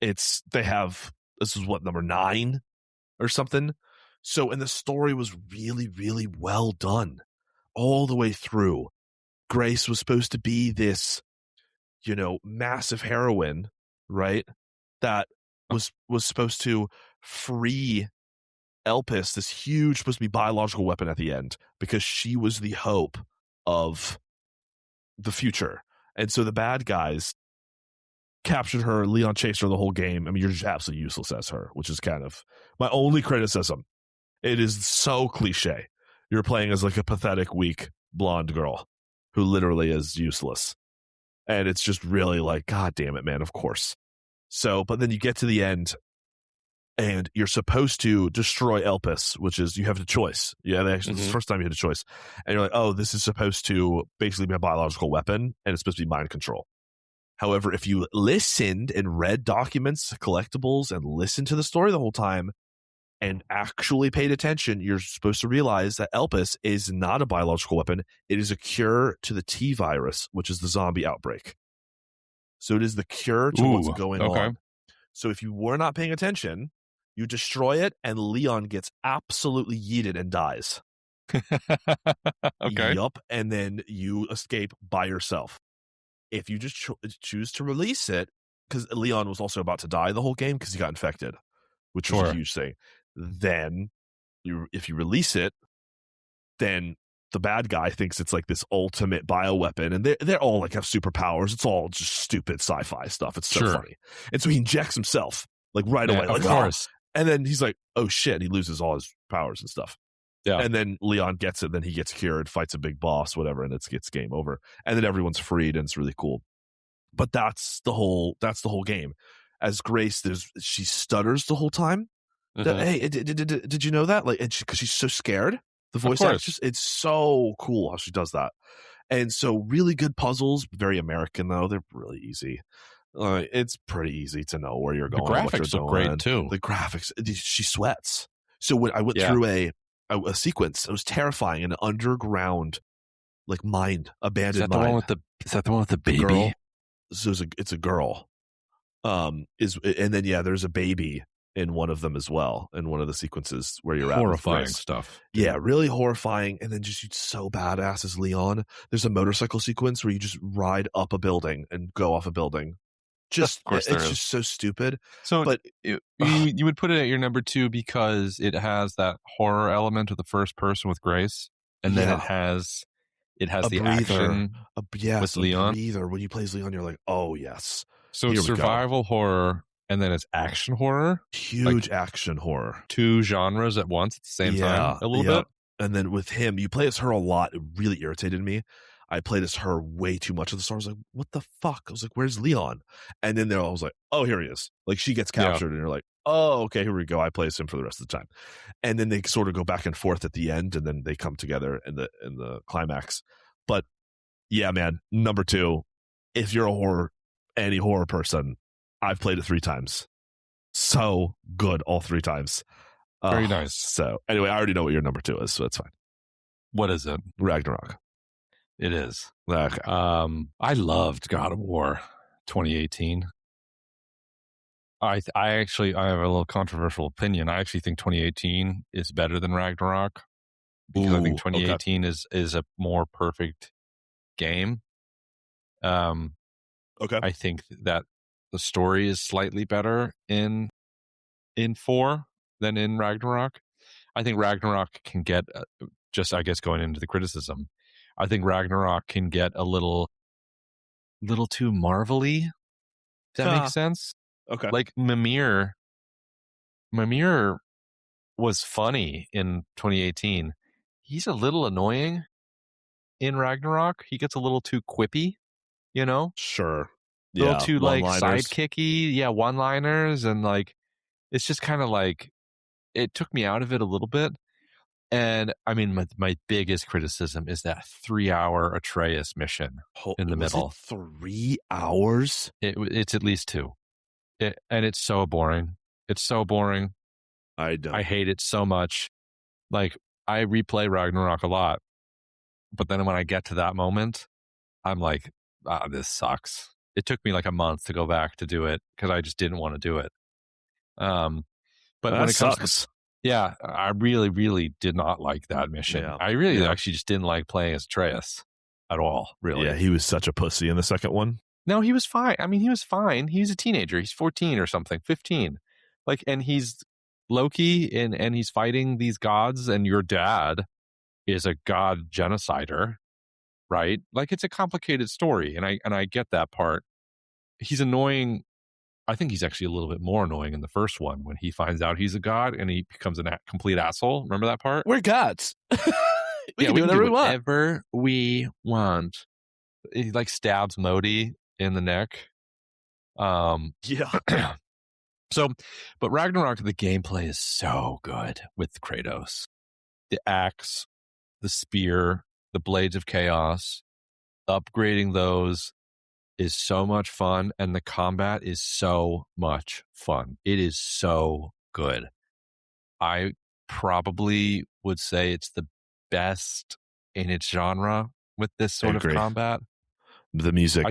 This is what, number 9 or something? So, and the story was really, really well done all the way through. Grace was supposed to be this, massive heroine, right? That was supposed to free Elpis, this huge, supposed to be biological weapon at the end, because she was the hope of the future. And so the bad guys captured her. Leon chased her the whole game. I mean, you're just absolutely useless as her, which is kind of my only criticism. It is so cliche. You're playing as like a pathetic, weak, blonde girl who literally is useless. And it's just really like, God damn it, man, of course. So, but then you get to the end and you're supposed to destroy Elpis, which is, you have the choice. Yeah, this is the first time you had a choice. And you're like, oh, this is supposed to basically be a biological weapon, and it's supposed to be mind control. However, if you listened and read documents, collectibles, and listened to the story the whole time, and actually paid attention, you're supposed to realize that Elpis is not a biological weapon. It is a cure to the T virus, which is the zombie outbreak. So it is the cure to what's going on. So if you were not paying attention, you destroy it, and Leon gets absolutely yeeted and dies. Okay. Yup. And then you escape by yourself. If you just choose to release it, because Leon was also about to die the whole game because he got infected, which was a huge thing. Then if you release it, then the bad guy thinks it's like this ultimate bioweapon, and they're all like have superpowers. It's all just stupid sci-fi stuff. It's so funny. And so he injects himself like right away. Like, of course. And then he's like, oh shit, he loses all his powers and stuff. Yeah. And then Leon gets it, then he gets cured, fights a big boss, whatever, and it's game over. And then everyone's freed, and it's really cool. But that's the whole game. As Grace, she stutters the whole time. Hey, did you know that? Like, because she's so scared. The voice actress, it's so cool how she does that. And so really good puzzles, very American though. They're really easy. It's pretty easy to know where you're going. The graphics look great too. The graphics, she sweats. So when I went through a sequence, it was terrifying. An underground, like abandoned mine. Is that the one with the baby? Girl. So it's a girl. And then there's a baby in one of them as well, in one of the sequences where you're horrifying stuff. Yeah, really horrifying. And then just so badass as Leon. There's a motorcycle sequence where you just ride up a building and go off a building. Just of course, it's just so stupid. So, but you would put it at your number 2 because it has that horror element of the first person with Grace, and then it has the breather, action with Leon. Breather. When you play as Leon, you're like, oh yes. So it's survival horror. And then it's action horror. Huge action horror. 2 genres at once at the same time, a little bit. And then with him, you play as her a lot. It really irritated me. I played as her way too much of the start. I was like, what the fuck? I was like, where's Leon? And then I was like, oh, here he is. Like, she gets captured, and you're like, oh, okay, here we go. I play as him for the rest of the time. And then they sort of go back and forth at the end, and then they come together in the climax. But yeah, man, number 2, if you're any horror person, I've played it 3 times. So good all 3 times. Very nice. So anyway, I already know what your number 2 is, so that's fine. What is it? Ragnarok. It is. Okay. I loved God of War 2018. I have a little controversial opinion. I actually think 2018 is better than Ragnarok because I think 2018 is a more perfect game. Okay. I think that the story is slightly better in 4 than in Ragnarok. I think Ragnarok can get, I guess going into the criticism, I think Ragnarok can get a little too Marvel-y. Does that make sense? Okay. Like Mimir was funny in 2018. He's a little annoying in Ragnarok. He gets a little too quippy, Sure. A little too like sidekicky. Yeah, one-liners, and like it's just kind of like it took me out of it a little bit. And I mean, my biggest criticism is that 3-hour Atreus mission in the middle. 3 hours? It's at least 2. And it's so boring. It's so boring. I don't. I hate it so much. Like, I replay Ragnarok a lot, but then when I get to that moment, I'm like, this sucks. It took me like a month to go back to do it because I just didn't want to do it. But that when it comes sucks. yeah, I really, really did not like that mission. Yeah. I really actually just didn't like playing as Atreus at all, really. Yeah, he was such a pussy in the second one. No, he was fine. I mean, he was fine. He's a teenager. He's 14 or something, 15. Like, and he's Loki and he's fighting these gods, and your dad is a god genocider, right? Like, it's a complicated story, and I get that part. He's annoying. I think he's actually a little bit more annoying in the first one when he finds out he's a god and he becomes a complete asshole. Remember that part? We're gods. we can do whatever we want. He like stabs Modi in the neck. Yeah. So, but Ragnarok, the gameplay is so good with Kratos. The axe, the spear, the blades of chaos, upgrading those is so much fun, and the combat is so much fun. It is so good. I probably would say it's the best in its genre with this sort of combat. The music.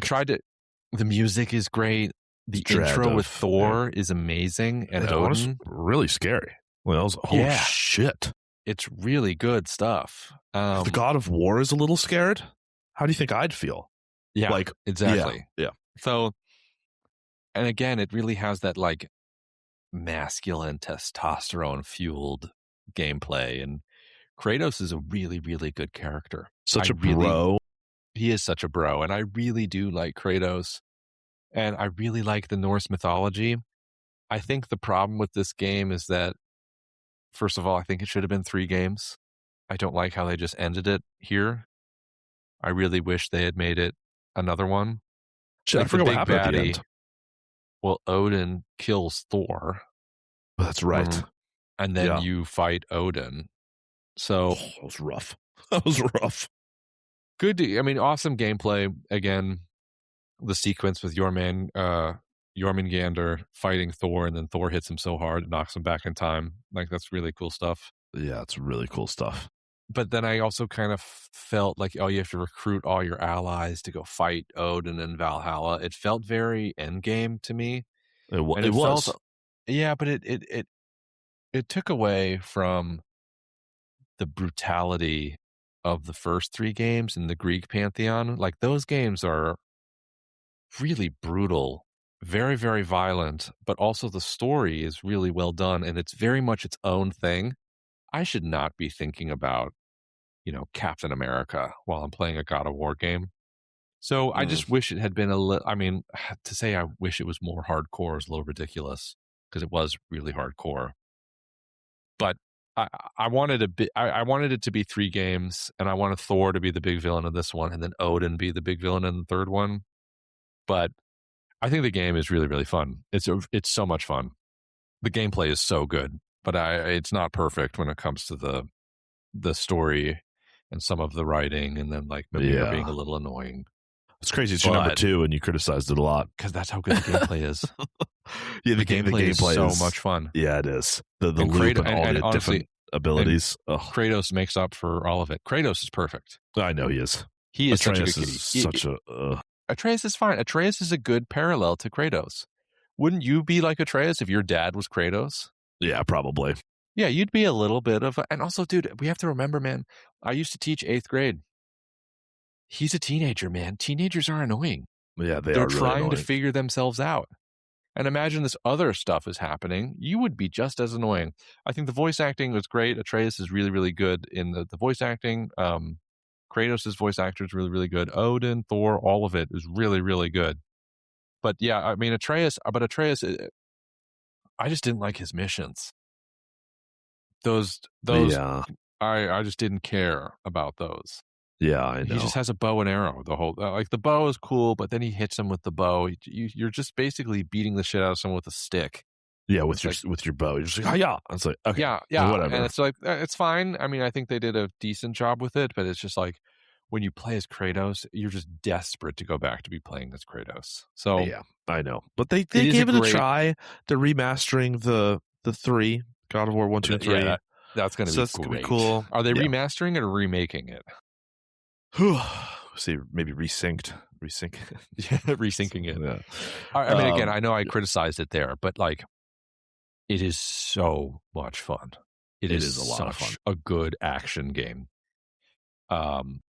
The music is great. The intro with Thor is amazing, and Odin was really scary. Well, I was shit. It's really good stuff. The God of War is a little scared. How do you think I'd feel? Yeah, like exactly. Yeah. So, and again, it really has that like masculine testosterone fueled gameplay, and Kratos is a really, really good character. Such a bro. He is such a bro, and I really do like Kratos, and I really like the Norse mythology. I think the problem with this game is that, first of all, I think it should have been 3 games. I don't like how they just ended it here. I really wish they had made it another one. I forgot what happened at the end. Well, Odin kills Thor. Oh, that's right. And then you fight Odin. So that was rough. That was rough. Good. I mean, awesome gameplay. Again, the sequence with Jormungandr fighting Thor, and then Thor hits him so hard it knocks him back in time. Like, that's really cool stuff. Yeah, it's really cool stuff. But then I also kind of felt like, you have to recruit all your allies to go fight Odin and Valhalla. It felt very endgame to me. It was. Yeah, but it took away from the brutality of the first 3 games in the Greek pantheon. Like, those games are really brutal, very, very violent, but also the story is really well done, and it's very much its own thing. I should not be thinking about, Captain America while I'm playing a God of War game. So I just wish it had been to say I wish it was more hardcore is a little ridiculous, because it was really hardcore. But I wanted it to be 3 games, and I wanted Thor to be the big villain of this one, and then Odin be the big villain in the third one. But I think the game is really, really fun. It's so much fun. The gameplay is so good, but it's not perfect when it comes to the story and some of the writing, and then like maybe being a little annoying. It's crazy. It's your number 2, and you criticized it a lot because that's how good the gameplay is. Yeah, the gameplay is so much fun. Yeah, it is. The loop and all the different abilities. Kratos makes up for all of it. Kratos is perfect. I know he is. He is Atreus such a good Atreus is fine. Atreus is a good parallel to Kratos. Wouldn't you be like Atreus if your dad was Kratos? Yeah, probably. Yeah, you'd be a little bit of and also, dude, we have to remember, man, I used to teach 8th grade. He's a teenager, man. Teenagers are annoying. Yeah, they're really trying to figure themselves out. And imagine this other stuff is happening. You would be just as annoying. I think the voice acting was great. Atreus is really, really good in the voice acting. Kratos' voice actor is really, really good. Odin, Thor, all of it is really, really good. But yeah, I mean, Atreus, I just didn't like his missions. Those, I just didn't care about those. Yeah, I know. He just has a bow and arrow. The bow is cool, but then he hits him with the bow. You're just basically beating the shit out of someone with a stick. Yeah, with your bow, you're just like, oh yeah. It's like, okay, yeah, whatever. and it's like it's fine. I mean, I think they did a decent job with it, but it's just like when you play as Kratos, you're just desperate to go back to be playing as Kratos. So Yeah, I know, but they it is gave it a great, try. They're remastering the 3 God of War 1, 2, and 3. yeah, that's going to be Gonna be great. cool. Are they Yeah. remastering it or remaking it? See, maybe resync. Yeah, resyncing it. Yeah. I mean, again, I know I criticized it there, but like, it is so much fun. It is a lot of fun. A good action game. And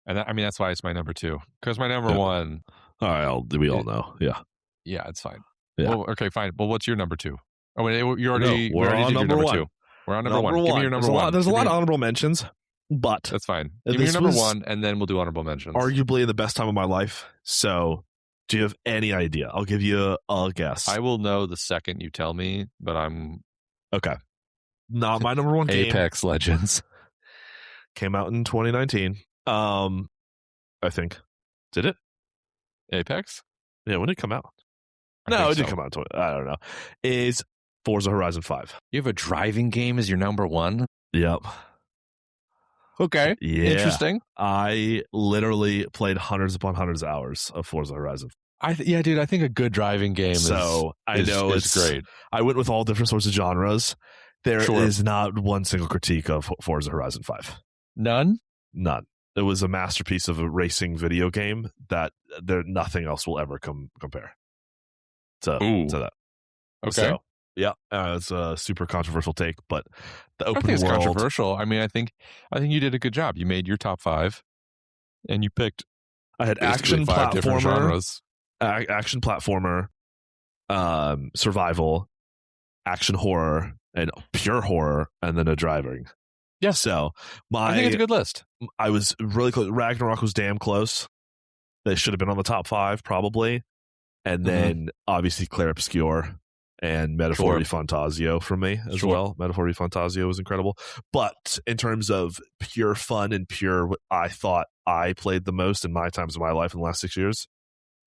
I mean, that's why it's my number 2. Because my number 1. All right, we all know. Yeah. Yeah, it's fine. Yeah. Well, okay, fine. Well, what's your number 2? Oh, wait, you already. No, we're on did your number 1. 2. We're on number 1. Give me your number 1. There's a lot of honorable mentions, but that's fine. Give me your number 1, and then we'll do honorable mentions. Arguably the best time of my life. So, do you have any idea? I'll give you a guess. I will know the second you tell me, but I'm okay. Not my number 1 game. Apex Legends came out in 2019. I think. Did it? Apex? Yeah, when did it come out? No, it didn't come out in 20. I don't know. Is Forza Horizon 5. You have a driving game as your number 1? Yep. Okay. Yeah. Interesting. I literally played hundreds upon hundreds of hours of Forza Horizon. Yeah, dude, I think a good driving game is great. I went with all different sorts of genres. There is not one single critique of Forza Horizon 5. None? None. It was a masterpiece of a racing video game that nothing else will ever compare to that. Okay. So, yeah, it's a super controversial take, but the open I think it's world, controversial. I mean, I think you did a good job. You made your top 5, and you picked. I had action platformer, survival, action horror, and pure horror, and then a driving. Yeah. So I think it's a good list. I was really close. Ragnarok was damn close. They should have been on the top 5 probably, and then obviously Claire Obscure and Metaphor Fantasio from me as well. Metaphor Fantasio was incredible, but in terms of pure fun and pure what I thought I played the most in my times of my life in the last 6 years,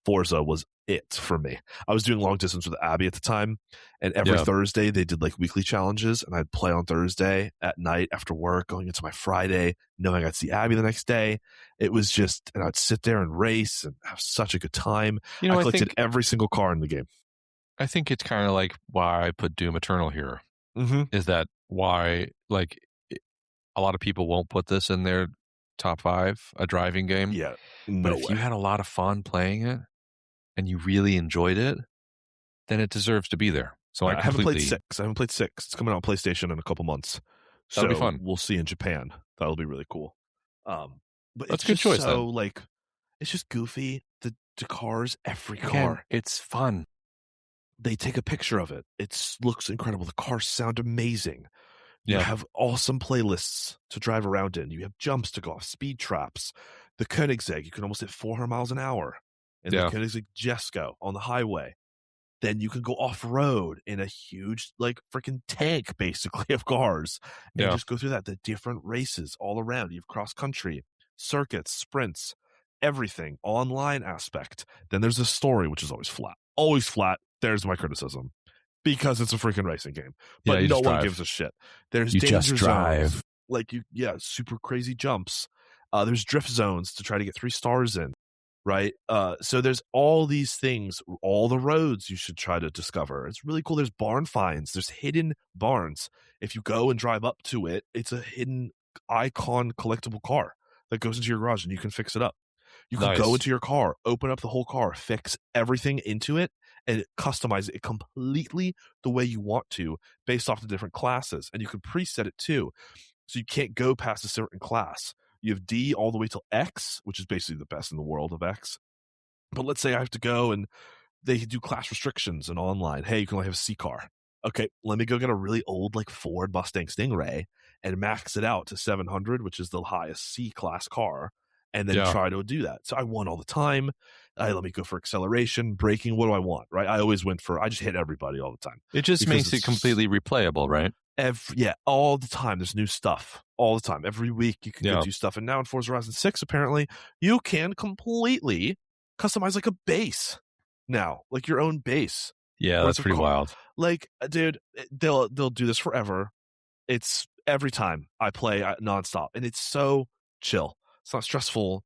Forza was it for me. I was doing long distance with Abby at the time, and every Thursday they did like weekly challenges, and I'd play on Thursday at night after work, going into my Friday, knowing I'd see Abby the next day. It was just, and I'd sit there and race and have such a good time. I collected every single car in the game. I think it's kind of like why I put Doom Eternal here. Is that why? Like, a lot of people won't put this in their top 5, a driving game. Yeah, but if you had a lot of fun playing it and you really enjoyed it, then it deserves to be there. So I haven't played 6. I haven't played 6. It's coming out on PlayStation in a couple months. That'll be fun. We'll see in Japan. That'll be really cool. But that's a good choice. So like, it's just goofy. The cars, every car, it's fun. They take a picture of it. It looks incredible. The cars sound amazing. You have awesome playlists to drive around in. You have jumps to go off, speed traps. The Koenigsegg, you can almost hit 400 miles an hour. And the Koenigsegg Jesko on the highway. Then you can go off-road in a huge, like, freaking tank, basically, of cars. And just go through that. The different races all around. You have cross-country, circuits, sprints, everything, online aspect. Then there's a story, which is always flat. Always flat. There's my criticism. Because it's a freaking racing game. But no one gives a shit. There's danger zones. Like, super crazy jumps. There's drift zones to try to get 3 stars in. Right. So there's all these things, all the roads you should try to discover. It's really cool. There's barn finds. There's hidden barns. If you go and drive up to it, it's a hidden icon collectible car that goes into your garage and you can fix it up. You can go into your car, open up the whole car, fix everything into it, and customize it completely the way you want to based off the different classes. And you can preset it too. So you can't go past a certain class. You have D all the way till X, which is basically the best in the world of X. But let's say I have to go and they do class restrictions and online. Hey, you can only have a C car. Okay, let me go get a really old like Ford Mustang Stingray and max it out to 700, which is the highest C class car, and then try to do that. So I won all the time. Let me go for acceleration, braking. What do I want? Right? I always I just hit everybody all the time. It just makes it completely replayable, right? All the time. There's new stuff all the time. Every week you can go do stuff. And now in Forza Horizon 6, apparently, you can completely customize like a base now, like your own base. Yeah, Whereas that's of pretty wild. like, dude, they'll do this forever. It's every time I play nonstop, and it's so chill. It's not stressful.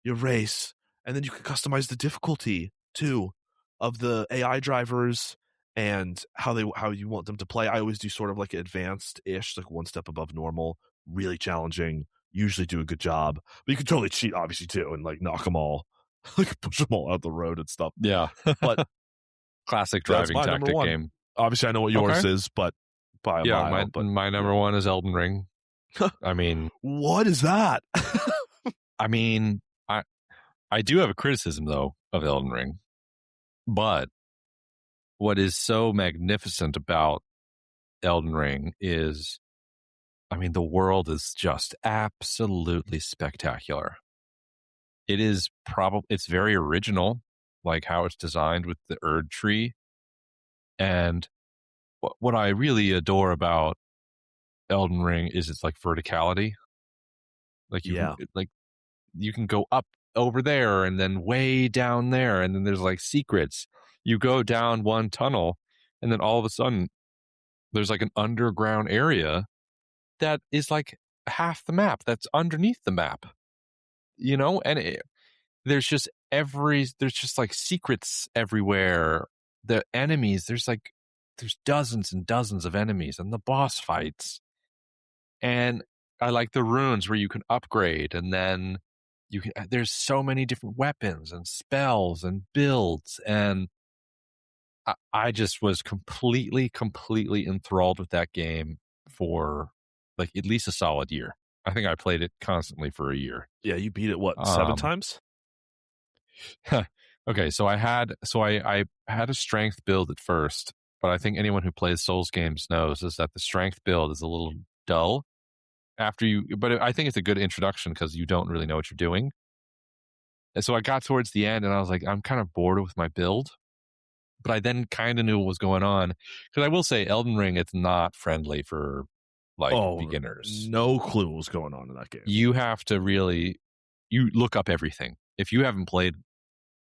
You race, and then you can customize the difficulty too of the AI drivers and how you want them to play. I always do sort of like advanced ish, like one step above normal, really challenging. Usually do a good job, but you can totally cheat, obviously too, and like knock them all, like push them all out the road and stuff. Yeah. But Classic that's driving my number tactic one. game. Obviously, I know what Okay. yours is, but by a Yeah, mile. But my number one is Elden Ring. I mean, what is that? I mean, I do have a criticism though of Elden Ring, but what is so magnificent about Elden Ring is, I mean, the world is just absolutely spectacular. It is it's very original, like how it's designed with the Erd tree. And what I really adore about Elden Ring is its like verticality. Like Yeah. you can go up over there and then way down there, and then there's like secrets. You go down one tunnel, and then all of a sudden there's like an underground area that is like half the map that's underneath the map, and there's just there's just like secrets everywhere. The enemies, there's dozens and dozens of enemies, and the boss fights. And I like the runes where you can upgrade, and then there's so many different weapons and spells and builds. And I just was completely enthralled with that game for like at least a solid year. I think I played it constantly for a year. Yeah, you beat it what, 7 times? Okay, so I had a strength build at first, but I think anyone who plays Souls games knows is that the strength build is a little dull but I think it's a good introduction because you don't really know what you're doing. And so I got towards the end and I was like, I'm kind of bored with my build, but I then kind of knew what was going on. Because I will say, Elden Ring, it's not friendly for like beginners. No clue what was going on in that game. You have to you look up everything. If you haven't played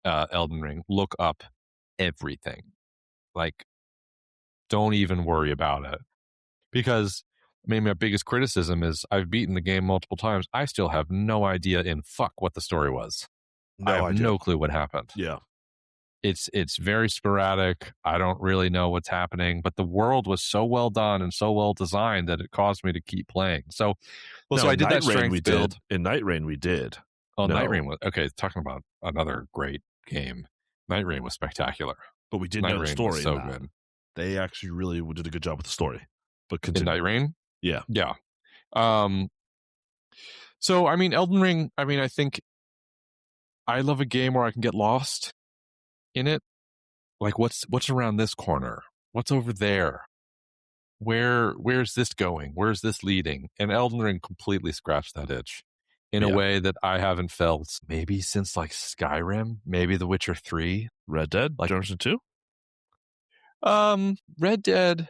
Elden Ring, look up everything. Like, don't even worry about it. Because maybe my biggest criticism is I've beaten the game multiple times. I still have no idea in fuck what the story was. I have no clue what happened. Yeah. It's very sporadic. I don't really know what's happening, but the world was so well done and so well designed that it caused me to keep playing. So, so I did that strength build. In Night Rain, we did. Oh, no. Night Rain was okay. Talking about another great game. Night Rain was spectacular, but we did know the story. So good. They actually really did a good job with the story. But continue. In Night Rain, yeah. So I mean, Elden Ring. I mean, I think I love a game where I can get lost in it. Like, what's around this corner? What's over there? Where's this going? Where's this leading? And Elden Ring completely scratched that itch in a way that I haven't felt maybe since like Skyrim, maybe The Witcher 3, Red Dead, like Redemption 2. Red Dead.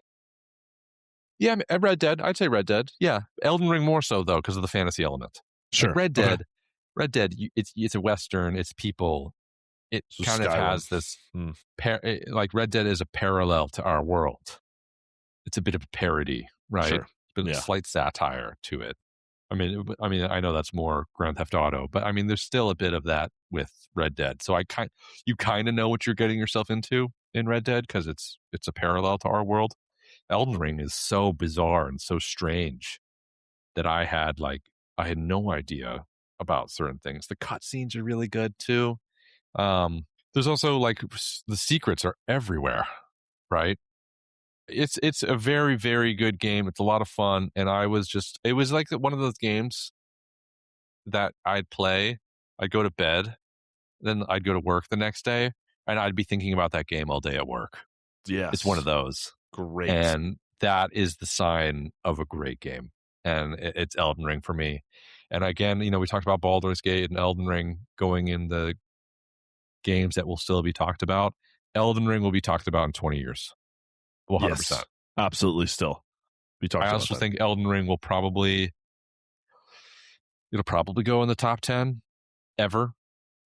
Yeah, Red Dead. I'd say Red Dead. Yeah, Elden Ring more so though because of the fantasy element. Sure. Like Red Dead. Okay. Red Dead. It's a Western. It's people. It so kind of has this. Like Red Dead is a parallel to our world. It's a bit of a parody, right? Sure. But a slight satire to it. I mean, I know that's more Grand Theft Auto, but I mean, there's still a bit of that with Red Dead. So you kind of know what you're getting yourself into in Red Dead because it's a parallel to our world. Elden Ring is so bizarre and so strange that I had no idea about certain things. The cutscenes are really good too. There's also like the secrets are everywhere, right? It's a very, very good game. It's a lot of fun. And it was like one of those games that I'd play, I'd go to bed, then I'd go to work the next day, and I'd be thinking about that game all day at work. Yes. It's one of those. Great. And that is the sign of a great game. And it's Elden Ring for me. And again, we talked about Baldur's Gate and Elden Ring going in the games that will still be talked about. Elden Ring will be talked about in 20 years. 100%. Yes, absolutely still be talked about. I also think Elden Ring will probably go in the top 10 ever.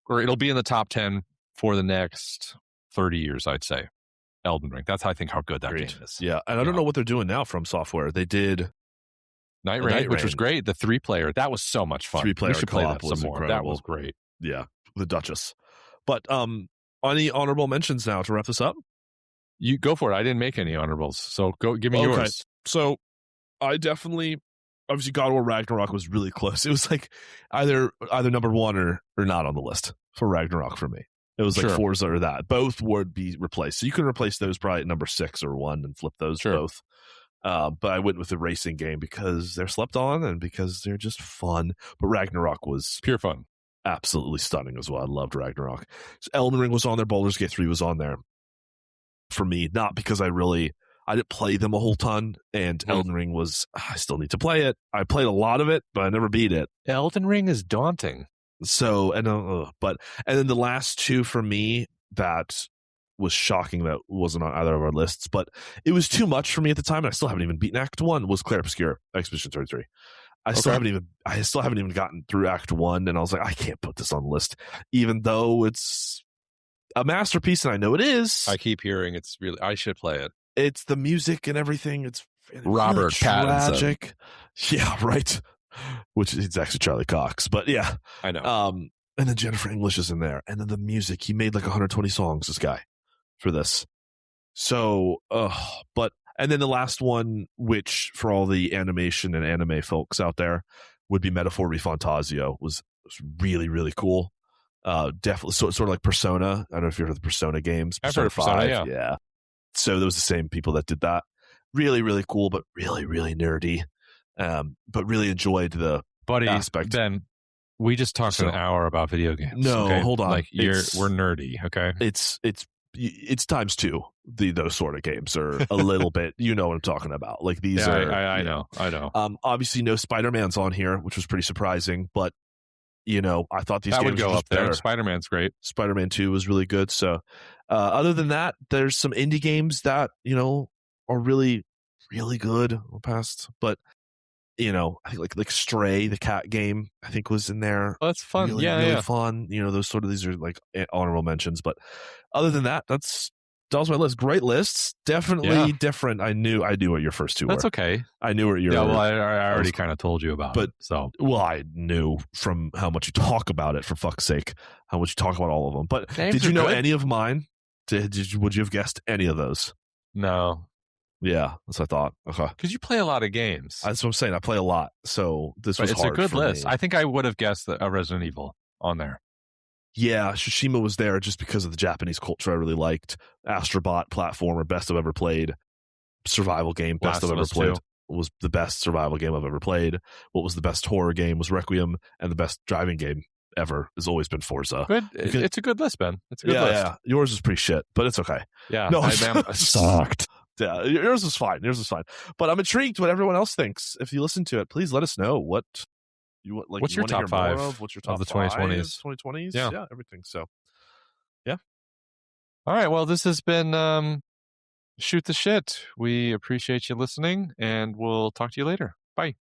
Or it'll be in the top 10 for the next 30 years, I'd say. Elden Ring. That's I think how good that Agreed. game is. Yeah, and I don't know what they're doing now from Software. They did Night Rain, which was great. The 3-player, that was so much fun. 3-player we should play co-op that some was more. incredible. That was great. Yeah, the Duchess. But any honorable mentions now to wrap this up? You go for it. I didn't make any honorables, so go give me yours. So I definitely, obviously, God of War Ragnarok was really close. It was like either number one or not on the list for Ragnarok for me. It was like Forza or that. Both would be replaced. So you can replace those probably at number 6 or 1 and flip those both. But I went with the racing game because they're slept on and because they're just fun. But Ragnarok was pure fun. Absolutely stunning as well. I loved Ragnarok. So Elden Ring was on there. Baldur's Gate 3 was on there for me. Not because I didn't play them a whole ton. And Elden Ring was, I still need to play it. I played a lot of it, but I never beat it. Elden Ring is daunting. So, and then the last two for me that was shocking that wasn't on either of our lists, but it was too much for me at the time. And I still haven't even beaten Act 1 was Claire Obscure, Expedition 33. I still haven't even gotten through Act 1. And I was like, I can't put this on the list, even though it's a masterpiece. And I know it is. I keep hearing I should play it. It's the music and everything. It's Robert tragic. Yeah, right. Which is actually Charlie Cox, but yeah, I know. And then Jennifer English is in there, and then the music. He made like 120 songs. This guy for this. So, and then the last one, which for all the animation and anime folks out there, would be Metaphor Refantasio. Was really really cool. Definitely sort of like Persona. I don't know if you've heard of the Persona games. Persona 5, yeah. So those the same people that did that. Really really cool, but really really nerdy. But really enjoyed the aspect. Ben, we just talked an hour about video games. No, okay? hold on. Like we're nerdy, okay? It's times 2. Those sort of games are a little bit. You know what I'm talking about. Like these are. I know. Obviously, no Spider-Man's on here, which was pretty surprising. But I thought these games would go were up there. better. Spider-Man's great. Spider-Man 2 was really good. So, other than that, there's some indie games that are really, really good. Past, but. I think like Stray, the cat game, I think was in there. Oh, that's fun. Really, really fun. Those these are like honorable mentions. But other than that, that was my list. Great lists. Definitely different. I knew what your first two were. That's okay. I knew what your. Yeah, well, I already kind of told you about it. Well, I knew from how much you talk about it, for fuck's sake, how much you talk about all of them. But did you know any of mine? Would you have guessed any of those? No. Yeah, that's what I thought. Okay. Because you play a lot of games. That's what I'm saying. I play a lot. So this was hard. It's a good list. Me. I think I would have guessed a Resident Evil on there. Yeah, Tsushima was there just because of the Japanese culture I really liked. Astrobot platformer, best I've ever played. Survival game, best I've ever played. Was the best survival game I've ever played. What was the best horror game was Requiem, and the best driving game ever has always been Forza. Good. It's a good list, Ben. It's a good list. Yeah. Yours is pretty shit, but it's okay. Yeah. No, it sucked. Yeah, yours was fine. But I'm intrigued what everyone else thinks. If you listen to it, please let us know what's your top 5? What's your top of the 2020s? 2020s? Yeah, everything. So, yeah. All right. Well, this has been Shoot the Shit. We appreciate you listening, and we'll talk to you later. Bye.